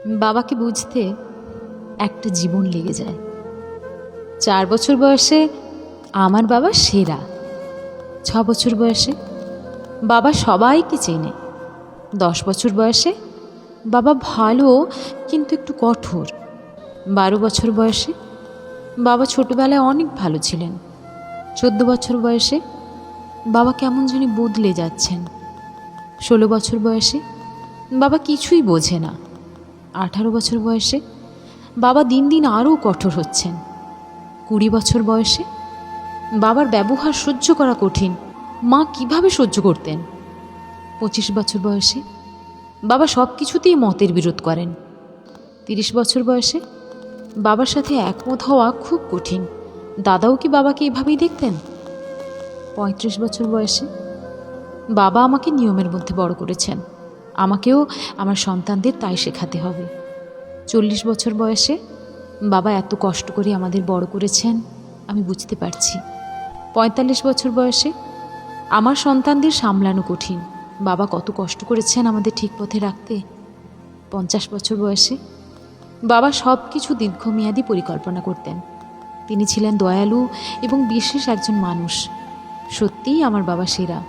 বাবাকে বুঝতে একটা জীবন লেগে যায়। 4 বছর বয়সে আমার বাবা সেরা। 6 বছর বয়সে বাবা সবাইকে চেনে। 10 বছর বয়সে বাবা ভালো কিন্তু একটু কঠোর। 12 বছর বয়সে বাবা ছোটবেলায় অনেক ভালো ছিলেন। 14 বছর বয়সে বাবা কেমন জানি বদলে যাচ্ছেন। 16 বছর বয়সে বাবা কিছুই বোঝে না। 18 বছর বয়সে বাবা দিন দিন আরও কঠোর হচ্ছেন। 20 বছর বয়সে বাবার ব্যবহার সহ্য করা কঠিন। মা কিভাবে সহ্য করতেন? 25 বছর বয়সে বাবা সব কিছুতেই মতের বিরোধ করেন। 30 বছর বয়সে বাবার সাথে একমত হওয়া খুব কঠিন। দাদাও কি বাবাকে এভাবেই দেখতেন? 35 বছর বয়সে বাবা আমাকে নিয়মের মধ্যে বড় করেছেন। আমাকেও আমার সন্তানদের তাই শেখাতে হবে। 40 বছর বয়সে বাবা এত কষ্ট করে আমাদের বড় করেছেন, আমি বুঝতে পারছি। 45 বছর বয়সে আমার সন্তানদের সামলানো কঠিন। বাবা কত কষ্ট করেছেন আমাদের ঠিক পথে রাখতে। 50 বছর বয়সে বাবা সব কিছু দীর্ঘমেয়াদী পরিকল্পনা করতেন। তিনি ছিলেন দয়ালু এবং বিশেষ একজন মানুষ। সত্যিই আমার বাবা সেরা।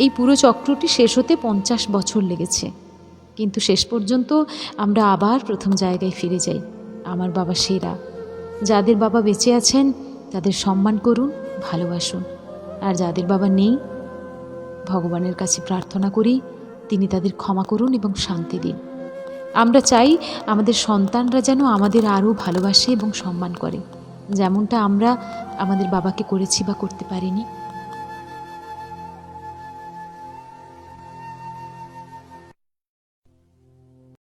এই পুরো চক্রটি শেষ হতে 50 বছর লেগেছে, কিন্তু শেষ পর্যন্ত আমরা আবার প্রথম জায়গায় ফিরে যাই। আমার বাবা সেরা। যাদের বাবা বেঁচে আছেন তাদের সম্মান করুন, ভালোবাসুন। আর যাদের বাবা নেই, ভগবানের কাছে প্রার্থনা করি তিনি তাদের ক্ষমা করুন এবং শান্তি দিন। আমরা চাই আমাদের সন্তানরা যেন আমাদের আরও ভালোবাসে এবং সম্মান করে, যেমনটা আমরা আমাদের বাবাকে করেছি বা করতে পারিনি।